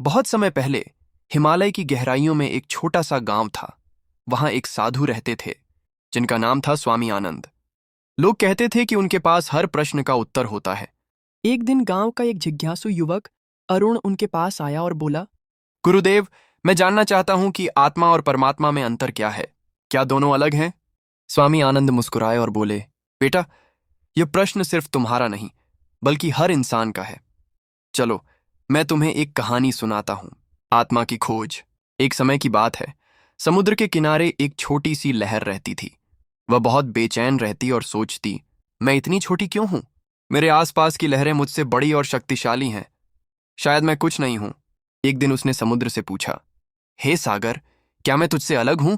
बहुत समय पहले हिमालय की गहराइयों में एक छोटा सा गांव था। वहां एक साधु रहते थे जिनका नाम था स्वामी आनंद। लोग कहते थे कि उनके पास हर प्रश्न का उत्तर होता है। एक दिन गांव का एक जिज्ञासु युवक अरुण उनके पास आया और बोला। गुरुदेव, मैं जानना चाहता हूं कि आत्मा और परमात्मा में अंतर क्या है। क्या दोनों अलग हैं? स्वामी आनंद मुस्कुराए और बोले, बेटा, यह प्रश्न सिर्फ तुम्हारा नहीं बल्कि हर इंसान का है। चलो, मैं तुम्हें एक कहानी सुनाता हूं। आत्मा की खोज। एक समय की बात है। समुद्र के किनारे एक छोटी सी लहर रहती थी। वह बहुत बेचैन रहती और सोचती, मैं इतनी छोटी क्यों हूं? मेरे आसपास की लहरें मुझसे बड़ी और शक्तिशाली हैं। शायद मैं कुछ नहीं हूं। एक दिन उसने समुद्र से पूछा, हे सागर, क्या मैं तुझसे अलग हूं?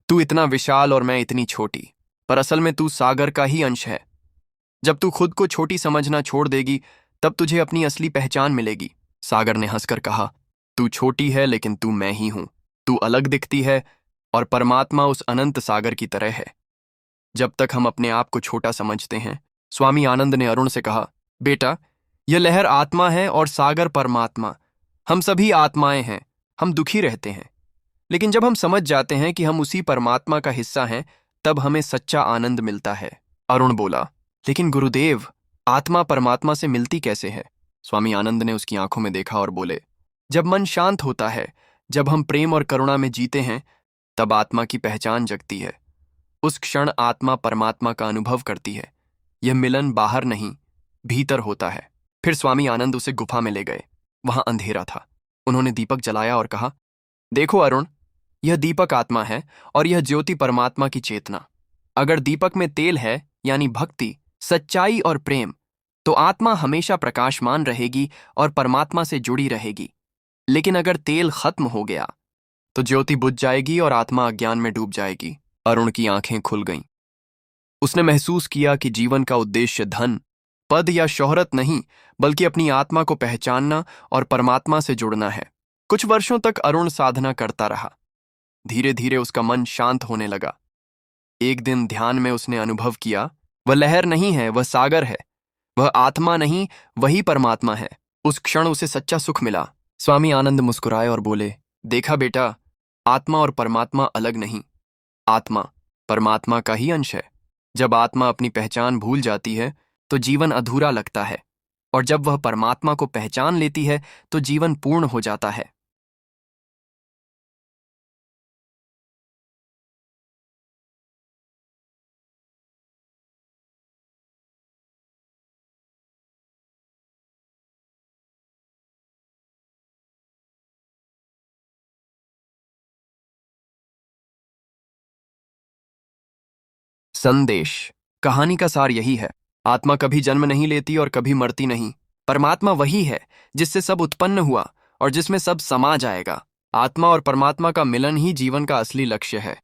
तू इतना विशाल और मैं इतनी छोटी, पर असल में तू सागर का ही अंश है। जब तू खुद को छोटी समझना छोड़ देगी, तब तुझे अपनी असली पहचान मिलेगी। सागर ने हंसकर कहा, तू छोटी है लेकिन तू मैं ही हूं। तू अलग दिखती है और परमात्मा उस अनंत सागर की तरह है। जब तक हम अपने आप को छोटा समझते हैं। स्वामी आनंद ने अरुण से कहा, बेटा, यह लहर आत्मा है और सागर परमात्मा। हम सभी आत्माएं हैं। हम दुखी रहते हैं, लेकिन जब हम समझ जाते हैं कि हम उसी परमात्मा का हिस्सा हैं, तब हमें सच्चा आनंद मिलता है। अरुण बोला, लेकिन गुरुदेव, आत्मा परमात्मा से मिलती कैसे है? स्वामी आनंद ने उसकी आंखों में देखा और बोले, जब मन शांत होता है, जब हम प्रेम और करुणा में जीते हैं, तब आत्मा की पहचान जगती है। उस क्षण आत्मा परमात्मा का अनुभव करती है। यह मिलन बाहर नहीं, भीतर होता है। फिर स्वामी आनंद उसे गुफा में ले गए। वहां अंधेरा था। उन्होंने दीपक जलाया और कहा, देखो अरुण, यह दीपक आत्मा है और यह ज्योति परमात्मा की चेतना। अगर दीपक में तेल है, यानी भक्ति, सच्चाई और प्रेम, तो आत्मा हमेशा प्रकाशमान रहेगी और परमात्मा से जुड़ी रहेगी। लेकिन अगर तेल खत्म हो गया, तो ज्योति बुझ जाएगी और आत्मा अज्ञान में डूब जाएगी। अरुण की आंखें खुल गईं। उसने महसूस किया कि जीवन का उद्देश्य धन, पद या शोहरत नहीं, बल्कि अपनी आत्मा को पहचानना और परमात्मा से जुड़ना है। कुछ वर्षों तक अरुण साधना करता रहा। धीरे धीरे उसका मन शांत होने लगा। एक दिन ध्यान में उसने अनुभव किया, वह लहर नहीं है, वह सागर है। वह आत्मा नहीं, वही परमात्मा है। उस क्षण उसे सच्चा सुख मिला। स्वामी आनंद मुस्कुराए और बोले, देखा बेटा, आत्मा और परमात्मा अलग नहीं। आत्मा परमात्मा का ही अंश है। जब आत्मा अपनी पहचान भूल जाती है, तो जीवन अधूरा लगता है, और जब वह परमात्मा को पहचान लेती है, तो जीवन पूर्ण हो जाता है। संदेश। कहानी का सार यही है, आत्मा कभी जन्म नहीं लेती और कभी मरती नहीं। परमात्मा वही है जिससे सब उत्पन्न हुआ और जिसमें सब समा जाएगा। आत्मा और परमात्मा का मिलन ही जीवन का असली लक्ष्य है।